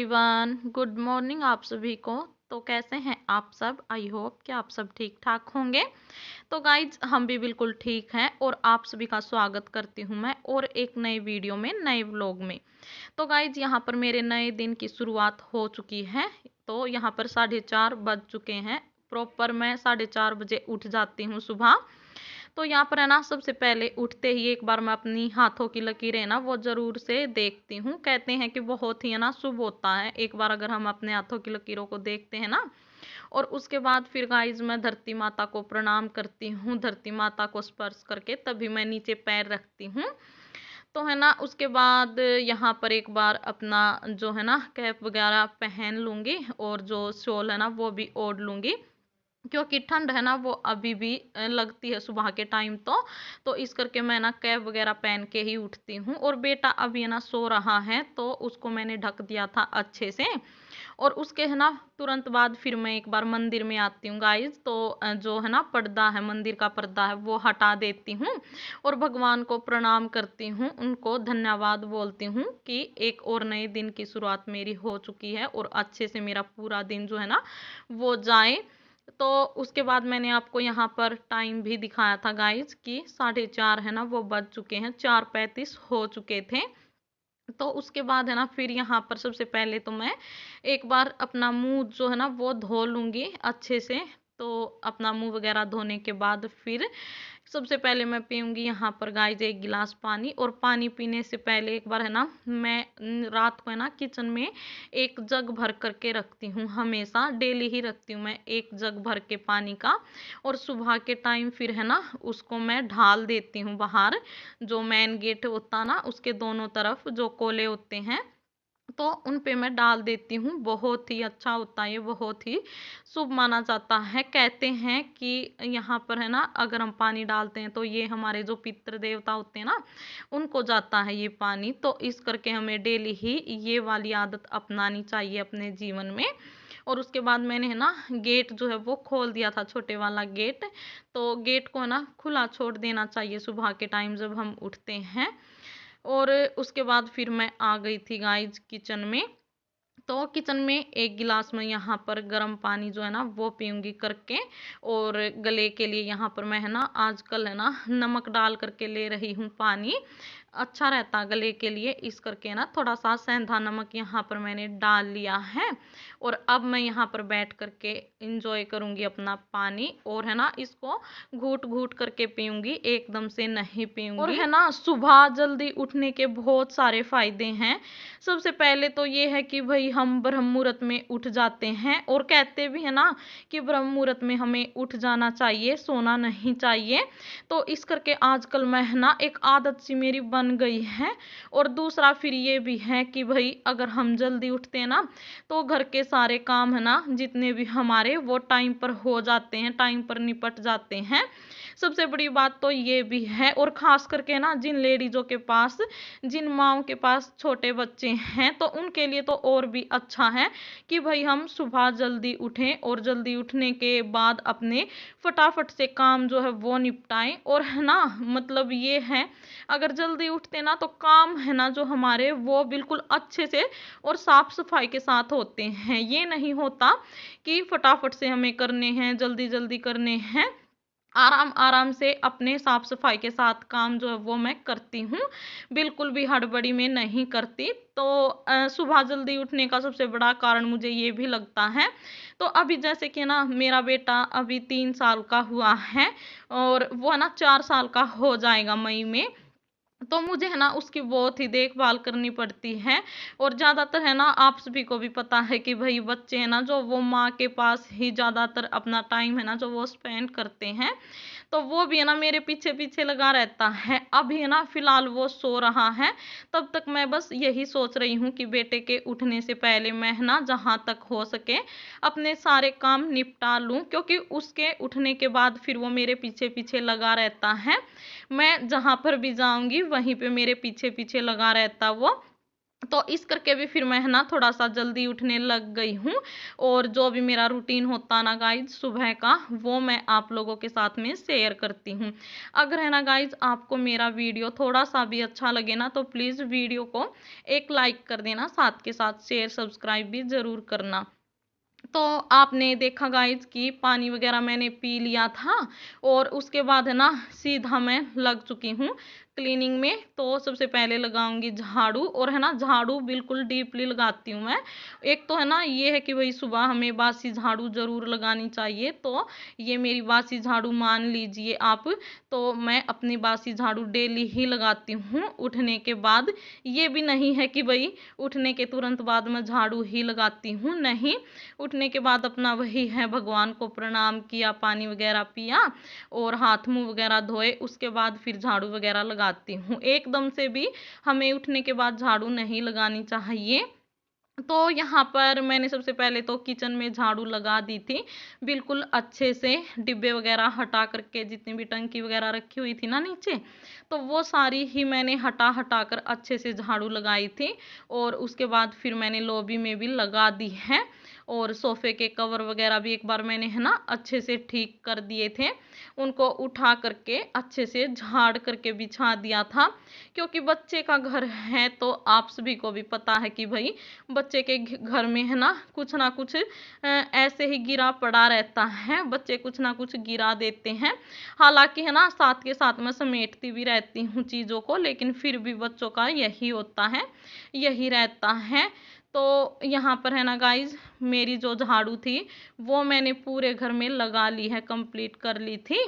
Everyone, good morning आप सभी को। तो कैसे हैं आप सब? आई होप कि आप सब ठीक ठाक होंगे। तो गाइज हम भी बिल्कुल ठीक हैं और आप सभी का स्वागत करती हूं मैं और एक नए वीडियो में, नए व्लॉग में। तो गाइज यहाँ पर मेरे नए दिन की शुरुआत हो चुकी है। तो यहाँ पर 4:30 बज चुके हैं। प्रॉपर मैं 4:30 बजे उठ जाती हूँ सुबह। तो यहाँ पर है ना, सबसे पहले उठते ही एक बार मैं अपनी हाथों की लकीरें ना वो जरूर से देखती हूँ। कहते हैं कि बहुत ही है ना शुभ होता है एक बार अगर हम अपने हाथों की लकीरों को देखते हैं ना। और उसके बाद फिर गाइज मैं धरती माता को प्रणाम करती हूँ। धरती माता को स्पर्श करके तभी मैं नीचे पैर रखती हूँ। तो है ना, उसके बाद यहाँ पर एक बार अपना जो है ना कैप वगैरह पहन लूंगी और जो शॉल है ना वो भी ओढ़ लूंगी, क्योंकि ठंड है ना वो अभी भी लगती है सुबह के टाइम। तो इस करके मैं ना कैप वगैरह पहन के ही उठती हूँ। और बेटा अभी है ना सो रहा है तो उसको मैंने ढक दिया था अच्छे से। और उसके है ना तुरंत बाद फिर मैं एक बार मंदिर में आती हूँ गाइज। तो जो है ना पर्दा है, मंदिर का पर्दा है, वो हटा देती हूँ और भगवान को प्रणाम करती हूँ, उनको धन्यवाद बोलती हूँ कि एक और नए दिन की शुरुआत मेरी हो चुकी है और अच्छे से मेरा पूरा दिन जो है ना वो जाए। तो उसके बाद मैंने आपको यहाँ पर टाइम भी दिखाया था गाइज कि 4:30 है ना वो बज चुके हैं, 4:35 हो चुके थे। तो उसके बाद है ना फिर यहाँ पर सबसे पहले तो मैं एक बार अपना मुंह जो है ना वो धो लूंगी अच्छे से। तो अपना मुंह वगैरह धोने के बाद फिर सबसे पहले मैं पीऊंगी यहाँ पर गाइस एक गिलास पानी। और पानी पीने से पहले एक बार है ना मैं रात को है ना किचन में एक जग भर करके रखती हूँ, हमेशा डेली ही रखती हूँ मैं एक जग भर के पानी का। और सुबह के टाइम फिर है ना उसको मैं ढाल देती हूँ बाहर, जो मेन गेट होता ना उसके दोनों तरफ जो कोले होते हैं तो उन पे मैं डाल देती हूँ। बहुत ही अच्छा होता है ये, बहुत ही शुभ माना जाता है। कहते हैं कि यहाँ पर है ना अगर हम पानी डालते हैं तो ये हमारे जो पितृ देवता होते हैं ना उनको जाता है ये पानी। तो इस करके हमें डेली ही ये वाली आदत अपनानी चाहिए अपने जीवन में। और उसके बाद मैंने है ना गेट जो है वो खोल दिया था, छोटे वाला गेट। तो गेट को है ना खुला छोड़ देना चाहिए सुबह के टाइम जब हम उठते हैं। और उसके बाद फिर मैं आ गई थी गाइज किचन में। तो किचन में एक गिलास में यहाँ पर गर्म पानी जो है ना वो पीऊंगी करके। और गले के लिए यहाँ पर मैं है ना आजकल है ना नमक डाल करके ले रही हूँ पानी, अच्छा रहता गले के लिए। इस करके ना थोड़ा सा सेंधा नमक यहाँ पर मैंने डाल लिया है। और अब मैं यहाँ पर बैठ करके इंजॉय करूँगी अपना पानी। और है ना इसको घूट घूट करके पीऊंगी, एकदम से नहीं पीऊंगी। और है ना सुबह जल्दी उठने के बहुत सारे फायदे हैं। सबसे पहले तो ये है कि भाई हम ब्रह्म मुहूर्त में उठ जाते हैं। और कहते भी है ना कि ब्रह्म मुहूर्त में हमें उठ जाना चाहिए, सोना नहीं चाहिए। तो इस करके आजकल मैं है ना एक आदत सी मेरी बन गई है। और दूसरा फिर ये भी है कि भाई अगर हम जल्दी उठते हैं ना तो घर के सारे काम है ना जितने भी हमारे वो टाइम पर हो जाते हैं, टाइम पर निपट जाते हैं। सबसे बड़ी बात तो ये भी है। और खास करके ना जिन लेडीजों के पास, जिन माओं के पास छोटे बच्चे हैं तो उनके लिए तो और भी अच्छा है कि भाई हम सुबह जल्दी उठें और जल्दी उठने के बाद अपने फटाफट से काम जो है वो निपटाएं। और है ना मतलब ये है अगर जल्दी उठते ना तो काम है ना जो हमारे वो बिल्कुल अच्छे से और साफ सफाई के साथ होते हैं। ये नहीं होता कि फटाफट से हमें करने हैं, जल्दी जल्दी करने हैं। आराम आराम से अपने साफ सफाई के साथ काम जो है वो मैं करती हूँ, बिल्कुल भी हड़बड़ी में नहीं करती। तो सुबह जल्दी उठने का सबसे बड़ा कारण मुझे ये भी लगता है। तो अभी जैसे कि ना मेरा बेटा अभी 3 साल का हुआ है और वो ना 4 साल का हो जाएगा मई में। तो मुझे है ना उसकी बहुत ही देखभाल करनी पड़ती है। और ज़्यादातर है ना आप सभी को भी पता है कि भाई बच्चे हैं ना जो वो माँ के पास ही ज़्यादातर अपना टाइम है ना जो वो स्पेंड करते हैं। तो वो भी है ना मेरे पीछे पीछे लगा रहता है। अभी है ना फिलहाल वो सो रहा है, तब तक मैं बस यही सोच रही हूँ कि बेटे के उठने से पहले मैं है ना जहाँ तक हो सके अपने सारे काम निपटा लूँ, क्योंकि उसके उठने के बाद फिर वो मेरे पीछे पीछे लगा रहता है। मैं जहाँ पर भी जाऊंगी वहीं पे मेरे पीछे पीछे लगा रहता वो। तो इस करके भी फिर मैं है ना थोड़ा सा जल्दी उठने लग गई हूँ। और जो भी मेरा रूटीन होता ना गाइज सुबह का, वो मैं आप लोगों के साथ में शेयर करती हूँ। अगर है ना गाइज आपको मेरा वीडियो थोड़ा सा भी अच्छा लगे ना, तो प्लीज़ वीडियो को एक लाइक कर देना, साथ के साथ शेयर सब्सक्राइब भी ज़रूर करना। तो आपने देखा गाइज कि पानी वगैरह मैंने पी लिया था, और उसके बाद है ना सीधा मैं लग चुकी हूँ क्लीनिंग में। तो सबसे पहले लगाऊंगी झाड़ू, और है ना झाड़ू बिल्कुल डीपली लगाती हूँ मैं। एक तो है ना ये है कि भाई सुबह हमें बासी झाड़ू जरूर लगानी चाहिए, तो ये मेरी बासी झाड़ू मान लीजिए आप। तो मैं अपनी बासी झाड़ू डेली ही लगाती हूँ उठने के बाद। ये भी नहीं है कि भाई उठने के तुरंत बाद मैं झाड़ू ही लगाती हूँ, नहीं। उठने के बाद अपना वही है, भगवान को प्रणाम किया, पानी वगैरह पिया और हाथ मुंह वगैरह धोए, उसके बाद फिर झाड़ू वगैरह लगाती हूँ। एकदम से भी हमें उठने के बाद झाड़ू नहीं लगानी चाहिए। तो यहाँ पर मैंने सबसे पहले तो किचन में झाड़ू लगा दी थी बिल्कुल अच्छे से, डिब्बे वगैरह हटा करके, जितनी भी टंकी वगैरह रखी हुई थी ना नीचे, तो वो सारी ही मैंने हटा हटा कर अच्छे से झाड़ू लगाई थी। और उसके बाद फिर मैंने लॉबी में भी लगा दी है, और सोफे के कवर वगैरह भी एक बार मैंने है ना अच्छे से ठीक कर दिए थे, उनको उठा करके अच्छे से झाड़ करके बिछा दिया था। क्योंकि बच्चे का घर है, तो आप सभी को भी पता है कि भाई बच्चे के घर में है ना कुछ ऐसे ही गिरा पड़ा रहता है, बच्चे कुछ ना कुछ गिरा देते हैं। हालांकि है ना साथ के साथ मैं समेटती भी रहती हूँ चीज़ों को, लेकिन फिर भी बच्चों का यही होता है, यही रहता है। तो यहाँ पर है ना गाइज मेरी जो झाड़ू थी वो मैंने पूरे घर में लगा ली है, कंप्लीट कर ली थी।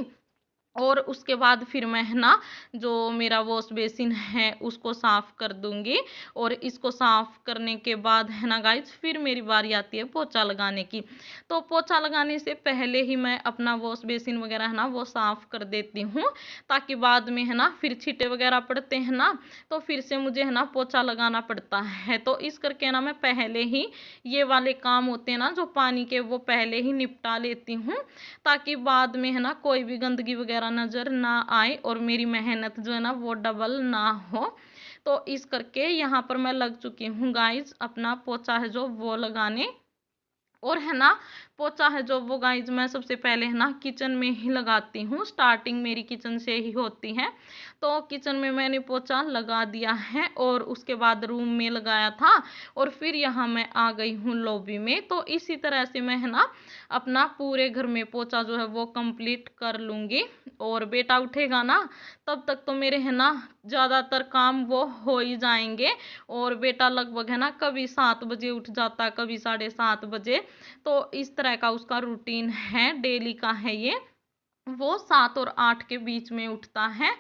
और उसके बाद फिर मैं है ना जो मेरा वॉश बेसिन है उसको साफ कर दूंगी। और इसको साफ करने के बाद है ना गाइज फिर मेरी बारी आती है पोछा लगाने की। तो पोछा लगाने से पहले ही मैं अपना वॉश बेसिन वगैरह है ना वो साफ कर देती हूँ, ताकि बाद में है ना फिर छींटे वगैरह पड़ते हैं ना, तो फिर से मुझे है ना पोछा लगाना पड़ता है। तो इस करके ना मैं पहले ही ये वाले काम होते हैं ना जो पानी के, वो पहले ही निपटा लेती हूँ, ताकि बाद में है ना कोई भी गंदगी वगैरह नजर ना आए और मेरी मेहनत जो है ना वो डबल ना हो। तो इस करके यहाँ पर मैं लग चुकी हूँ गाइज अपना पोछा है जो वो लगाने। और है ना पोछा है जो वो गाइज मैं सबसे पहले है ना किचन में ही लगाती हूँ, स्टार्टिंग मेरी किचन से ही होती है। तो किचन में मैंने पोछा लगा दिया है, और उसके बाद रूम में लगाया था, और फिर यहाँ मैं आ गई हूँ लॉबी में। तो इसी तरह से मैं है ना अपना पूरे घर में पोछा जो है वो कंप्लीट कर लूँगी। और बेटा उठेगा ना तब तक तो मेरे है ना ज़्यादातर काम वो हो ही जाएंगे। और बेटा लगभग है ना कभी 7 बजे उठ जाता, कभी 7:30 बजे। तो इस तरह का उसका रूटीन है, डेली का है ये। वो 7 और 8 के बीच में उठता है।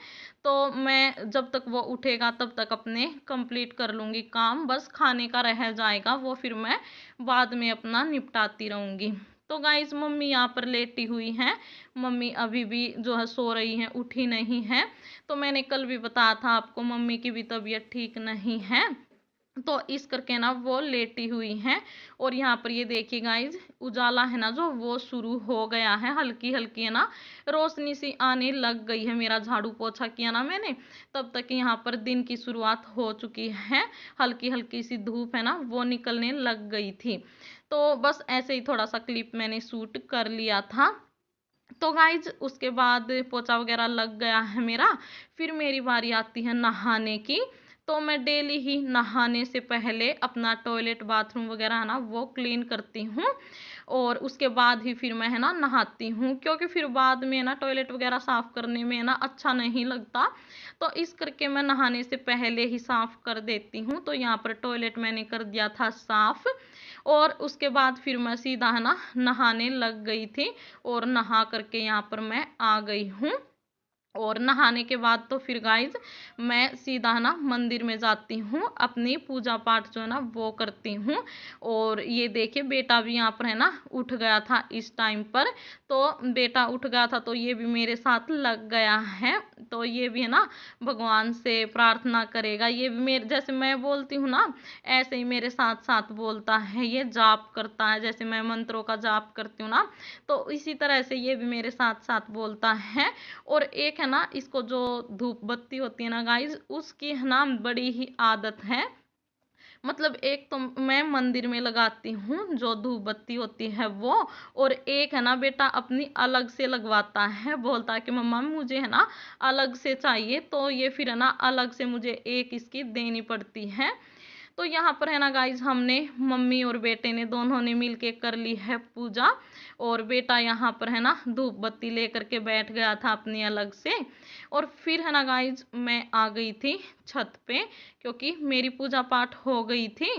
तो मैं जब तक वो उठेगा तब तक अपने कंप्लीट कर लूँगी काम, बस खाने का रह जाएगा वो फिर मैं बाद में अपना निपटाती रहूँगी। तो गाइज मम्मी यहाँ पर लेटी हुई हैं, मम्मी अभी भी जो है सो रही हैं, उठी नहीं है। तो मैंने कल भी बताया था आपको मम्मी की भी तबीयत ठीक नहीं है, तो इस करके ना वो लेटी हुई हैं। और यहाँ पर ये देखिए गाइज उजाला है ना जो वो शुरू हो गया है, हल्की हल्की है ना रोशनी सी आने लग गई है। मेरा झाड़ू पोछा किया ना मैंने, तब तक यहाँ पर दिन की शुरुआत हो चुकी है, हल्की हल्की सी धूप है ना वो निकलने लग गई थी। तो बस ऐसे ही थोड़ा सा क्लिप मैंने शूट कर लिया था। तो गाइज उसके बाद पोछा वगैरह लग गया है मेरा, फिर मेरी बारी आती है नहाने की। तो मैं डेली ही नहाने से पहले अपना टॉयलेट बाथरूम वगैरह है ना वो क्लीन करती हूँ, और उसके बाद ही फिर मैं है ना नहाती हूँ, क्योंकि फिर बाद में ना टॉयलेट वगैरह साफ करने में है ना अच्छा नहीं लगता। तो इस करके मैं नहाने से पहले ही साफ कर देती हूँ। तो यहाँ पर टॉयलेट मैंने कर दिया था साफ, और उसके बाद फिर मैं सीधा है ना नहाने लग गई थी, और नहा करके यहाँ पर मैं आ गई हूँ। और नहाने के बाद तो फिर गाइज मैं सीधा ना मंदिर में जाती हूँ, अपनी पूजा पाठ जो है ना वो करती हूँ। और ये देखिए बेटा भी यहाँ पर है ना उठ गया था इस टाइम पर। तो बेटा उठ गया था तो ये भी मेरे साथ लग गया है। तो ये भी है ना भगवान से प्रार्थना करेगा, ये भी मेरे जैसे मैं बोलती हूँ ना ऐसे ही मेरे साथ साथ बोलता है, ये जाप करता है, जैसे मैं मंत्रों का जाप करती हूँ ना, तो इसी तरह से ये भी मेरे साथ साथ बोलता है। और एक है ना इसको जो धूप बत्ती होती है ना गाइज उसकी है ना बड़ी ही आदत है, मतलब एक तो मैं मंदिर में लगाती हूँ जो धूप बत्ती होती है वो, और एक है ना बेटा अपनी अलग से लगवाता है, बोलता है कि मम्मा मुझे है ना अलग से चाहिए, तो ये फिर है ना अलग से मुझे एक इसकी देनी पड़ती है। तो यहाँ पर है ना गाइज हमने मम्मी और बेटे ने दोनों ने मिलके कर ली है पूजा, और बेटा यहाँ पर है ना धूप बत्ती लेकर के बैठ गया था अपनी अलग से। और फिर है ना गाइज मैं आ गई थी छत पे, क्योंकि मेरी पूजा पाठ हो गई थी।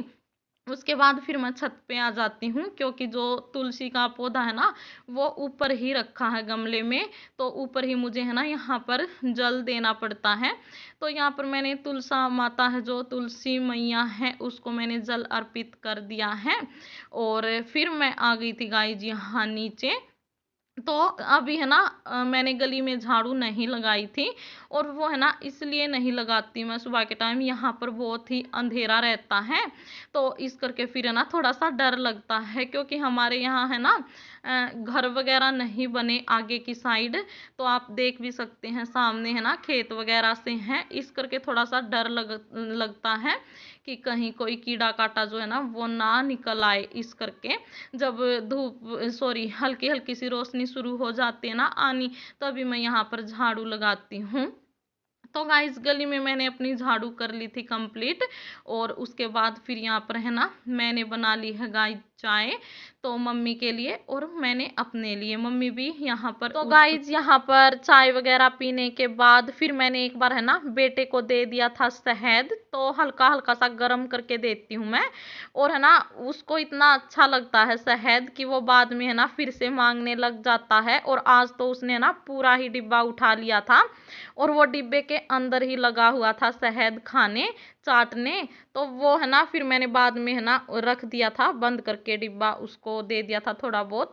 उसके बाद फिर मैं छत पे आ जाती हूँ, क्योंकि जो तुलसी का पौधा है ना वो ऊपर ही रखा है गमले में, तो ऊपर ही मुझे है ना यहाँ पर जल देना पड़ता है। तो यहाँ पर मैंने तुलसा माता है जो तुलसी मैया है उसको मैंने जल अर्पित कर दिया है, और फिर मैं आ गई थी गाइज यहाँ नीचे। तो अभी है ना मैंने गली में झाड़ू नहीं लगाई थी, और वो है ना इसलिए नहीं लगाती मैं सुबह के टाइम, यहाँ पर बहुत ही अंधेरा रहता है, तो इस करके फिर है ना थोड़ा सा डर लगता है, क्योंकि हमारे यहाँ है ना घर वगैरह नहीं बने आगे की साइड, तो आप देख भी सकते हैं सामने है ना खेत वगैरह से हैं, इस करके थोड़ा सा डर लगता है कि कहीं कोई कीड़ा काटा जो है ना वो ना निकल आए, इस करके जब धूप सॉरी हल्की हल्की सी रोशनी शुरू हो जाती है ना आनी, तभी मैं यहाँ पर झाड़ू लगाती हूँ। तो गाइस गली में मैंने अपनी झाड़ू कर ली थी कंप्लीट, और उसके बाद फिर यहाँ पर है ना मैंने बना ली है गाइस चाय, तो मम्मी के लिए और मैंने अपने लिए, मम्मी भी यहाँ पर। तो गाइस यहाँ पर चाय वगैरह पीने के बाद फिर मैंने एक बार है ना बेटे को दे दिया था शहद, तो हल्का हल्का सा गर्म करके देती हूँ मैं, और है ना उसको इतना अच्छा लगता है शहद कि वो बाद में है ना फिर से मांगने लग जाता है, और आज तो उसने ना पूरा ही डिब्बा उठा लिया था, और वो डिब्बे के अंदर ही लगा हुआ था शहद खाने चाटने, तो वो है ना फिर मैंने बाद में है ना रख दिया था बंद करके डिब्बा, उसको दे दिया था थोड़ा बहुत।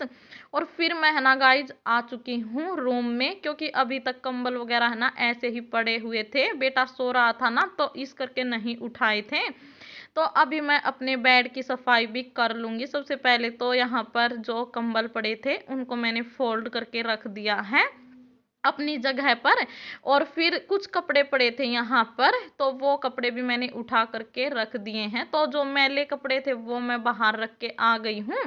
और फिर मैं है ना गाइज आ चुकी हूँ रूम में, क्योंकि अभी तक कंबल वगैरह है ना ऐसे ही पड़े हुए थे, बेटा सो रहा था ना तो इस करके नहीं उठाए थे। तो अभी मैं अपने बेड की सफाई भी कर लूंगी। सबसे पहले तो यहाँ पर जो कंबल पड़े थे उनको मैंने फोल्ड करके रख दिया है अपनी जगह पर, और फिर कुछ कपड़े पड़े थे यहाँ पर, तो वो कपड़े भी मैंने उठा करके रख दिए हैं। तो जो मैले कपड़े थे वो मैं बाहर रख के आ गई हूँ,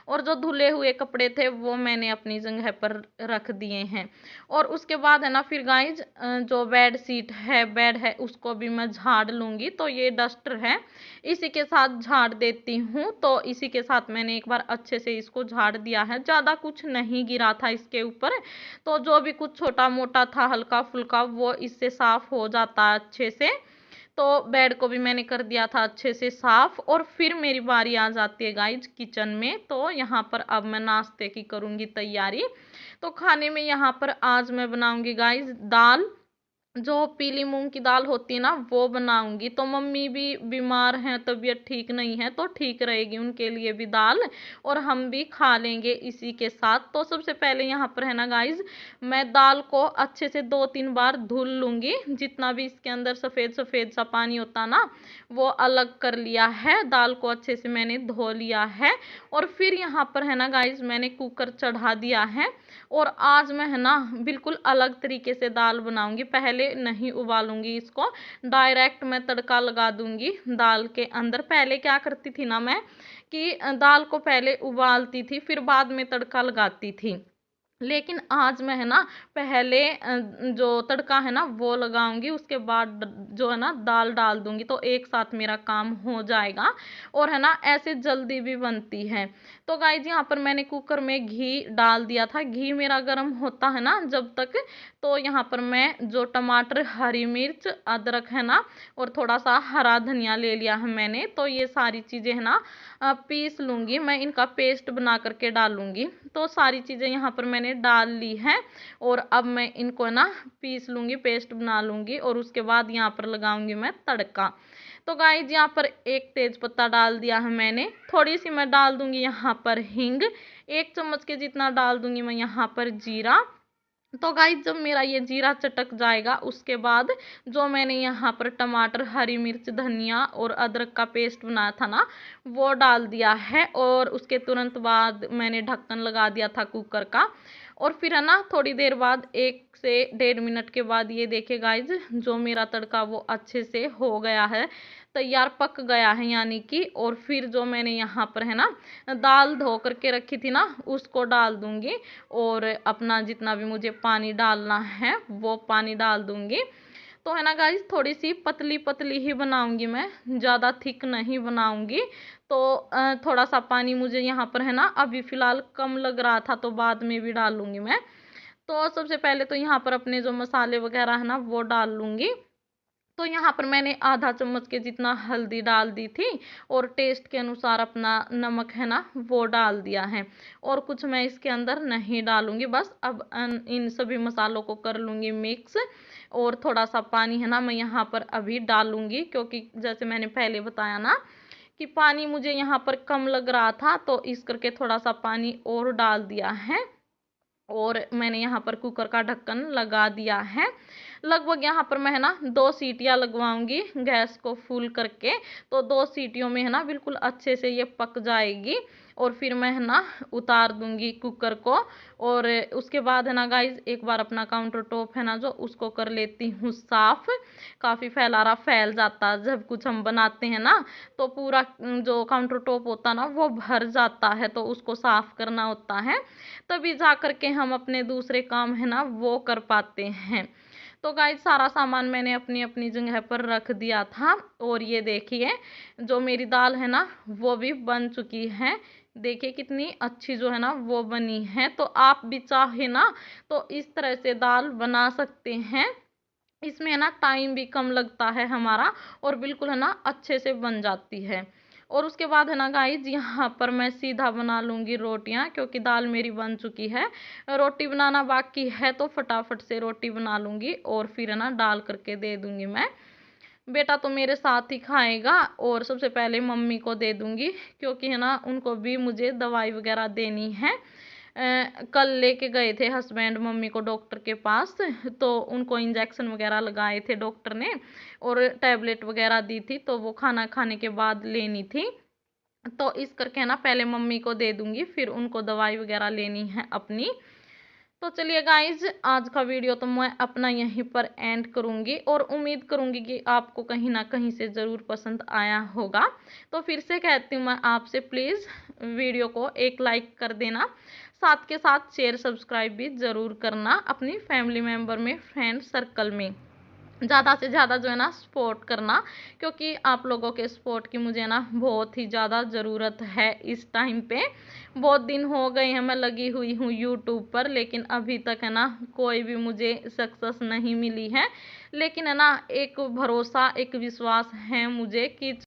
और जो धुले हुए कपड़े थे वो मैंने अपनी जगह पर रख दिए हैं। और उसके बाद है ना फिर गाइज जो बेड शीट है बेड है उसको भी मैं झाड़ लूंगी, तो ये डस्टर है इसी के साथ झाड़ देती हूँ, तो इसी के साथ मैंने एक बार अच्छे से इसको झाड़ दिया है, ज़्यादा कुछ नहीं गिरा था इसके ऊपर, तो जो भी कुछ छोटा मोटा था हल्का फुल्का वो इससे साफ हो जाता है अच्छे से। तो बेड को भी मैंने कर दिया था अच्छे से साफ, और फिर मेरी बारी आ जाती है गाइज किचन में। तो यहाँ पर अब मैं नाश्ते की करूँगी तैयारी। तो खाने में यहाँ पर आज मैं बनाऊंगी गाइज दाल, जो पीली मूंग की दाल होती है ना वो बनाऊंगी। तो मम्मी भी बीमार हैं, तबीयत ठीक नहीं है, तो ठीक रहेगी उनके लिए भी दाल, और हम भी खा लेंगे इसी के साथ। तो सबसे पहले यहाँ पर है ना गाइज मैं दाल को अच्छे से 2-3 बार धुल लूंगी, जितना भी इसके अंदर सफ़ेद सफ़ेद सा पानी होता ना वो अलग कर लिया है, दाल को अच्छे से मैंने धो लिया है। और फिर यहाँ पर है ना गाइज मैंने कुकर चढ़ा दिया है, और आज मैं है ना बिल्कुल अलग तरीके से दाल बनाऊंगी, पहले नहीं उबालूंगी इसको, डायरेक्ट मैं तड़का लगा दूंगी दाल के अंदर। पहले क्या करती थी ना मैं कि दाल को पहले उबालती थी फिर बाद में तड़का लगाती थी, लेकिन आज मैं है ना पहले जो तड़का है ना वो लगाऊंगी, उसके बाद जो है ना दाल डाल दूंगी, तो एक साथ मेरा काम हो जाएगा, और है ना ऐसे जल्दी भी बनती है। तो गाइज यहाँ पर मैंने कुकर में घी डाल दिया था, घी मेरा गर्म होता है ना जब तक, तो यहाँ पर मैं जो टमाटर हरी मिर्च अदरक है ना और थोड़ा सा हरा धनिया ले लिया है मैंने, तो ये सारी चीज़ें है ना पीस लूंगी मैं, इनका पेस्ट बना करके डालूंगी। तो सारी चीज़ें यहाँ पर मैंने डाल ली है, और अब मैं इनको ना पीस लूंगी, पेस्ट बना लूंगी, और उसके बाद यहाँ पर लगाऊंगी मैं तड़का। तो गाइज यहाँ पर एक तेज पत्ता डाल दिया है मैंने, थोड़ी सी मैं डाल दूंगी यहाँ पर हींग, 1 चम्मच के जितना डाल दूंगी मैं यहाँ पर जीरा। तो गाइस जब मेरा ये जीरा चटक जाएगा उसके बाद जो मैंने यहाँ पर टमाटर हरी मिर्च धनिया और अदरक का पेस्ट बनाया था ना वो डाल दिया है, और उसके तुरंत बाद मैंने ढक्कन लगा दिया था कुकर का। और फिर है ना थोड़ी देर बाद 1 से 1.5 मिनट के बाद ये देखिए गाइज जो मेरा तड़का वो अच्छे से हो गया है। तैयार पक गया है यानी कि। और फिर जो मैंने यहाँ पर है ना दाल धो करके रखी थी ना उसको डाल दूंगी, और अपना जितना भी मुझे पानी डालना है वो पानी डाल दूंगी। तो है ना गाइस, थोड़ी सी पतली पतली ही बनाऊंगी मैं, ज़्यादा थिक नहीं बनाऊंगी। तो थोड़ा सा पानी मुझे यहाँ पर है ना अभी फ़िलहाल कम लग रहा था, तो बाद में भी डालूंगी मैं। तो सबसे पहले तो यहाँ पर अपने जो मसाले वगैरह है ना वो डाल लूंगी। तो यहाँ पर मैंने आधा चम्मच के जितना हल्दी डाल दी थी, और टेस्ट के अनुसार अपना नमक है ना वो डाल दिया है। और कुछ मैं इसके अंदर नहीं डालूंगी, बस अब इन सभी मसालों को कर लूंगी मिक्स। और थोड़ा सा पानी है ना मैं यहाँ पर अभी डालूंगी, क्योंकि जैसे मैंने पहले बताया ना कि पानी मुझे यहाँ पर कम लग रहा था, तो इस करके थोड़ा सा पानी और डाल दिया है। और मैंने यहाँ पर कुकर का ढक्कन लगा दिया है। लगभग यहाँ पर मैं है ना 2 सीटियाँ लगवाऊंगी गैस को फुल करके। तो 2 सीटियों में है ना बिल्कुल अच्छे से ये पक जाएगी, और फिर मैं है ना उतार दूंगी कुकर को। और उसके बाद है ना गाइज एक बार अपना काउंटर टॉप है ना जो उसको कर लेती हूँ साफ। काफ़ी फैलारा फैल जाता है जब कुछ हम बनाते हैं ना, तो पूरा जो काउंटर टॉप होता है ना वो भर जाता है, तो उसको साफ करना होता है, तभी जा करके हम अपने दूसरे काम है ना वो कर पाते हैं। तो गाइस सारा सामान मैंने अपनी अपनी जगह पर रख दिया था, और ये देखिए जो मेरी दाल है ना वो भी बन चुकी है। देखिए कितनी अच्छी जो है ना वो बनी है। तो आप भी चाहे ना तो इस तरह से दाल बना सकते हैं। इसमें है ना टाइम भी कम लगता है हमारा, और बिल्कुल है ना अच्छे से बन जाती है। और उसके बाद है ना गाइज यहाँ पर मैं सीधा बना लूँगी रोटियाँ, क्योंकि दाल मेरी बन चुकी है। रोटी बनाना बाकी है, तो फटाफट से रोटी बना लूँगी और फिर है ना डाल करके दे दूँगी मैं। बेटा तो मेरे साथ ही खाएगा, और सबसे पहले मम्मी को दे दूँगी, क्योंकि है ना उनको भी मुझे दवाई वगैरह देनी है। कल लेके गए थे हस्बैंड मम्मी को डॉक्टर के पास, तो उनको इंजेक्शन वगैरह लगाए थे डॉक्टर ने, और टैबलेट वगैरह दी थी, तो वो खाना खाने के बाद लेनी थी। तो इस करके है ना पहले मम्मी को दे दूंगी, फिर उनको दवाई वगैरह लेनी है अपनी। तो चलिए गाइज आज का वीडियो तो मैं अपना यहीं पर एंड करूंगी, और उम्मीद करूंगी कि आपको कहीं ना कहीं से ज़रूर पसंद आया होगा। तो फिर से कहती हूँ मैं आपसे, प्लीज़ वीडियो को एक लाइक कर देना, साथ के साथ शेयर सब्सक्राइब भी ज़रूर करना अपनी फैमिली मेम्बर में, फ्रेंड सर्कल में। ज़्यादा से ज़्यादा जो है ना सपोर्ट करना, क्योंकि आप लोगों के सपोर्ट की मुझे ना बहुत ही ज़्यादा ज़रूरत है इस टाइम पे। बहुत दिन हो गए हैं मैं लगी हुई हूँ यूट्यूब पर, लेकिन अभी तक है ना कोई भी मुझे सक्सेस नहीं मिली है। लेकिन है ना एक भरोसा एक विश्वास है मुझे कि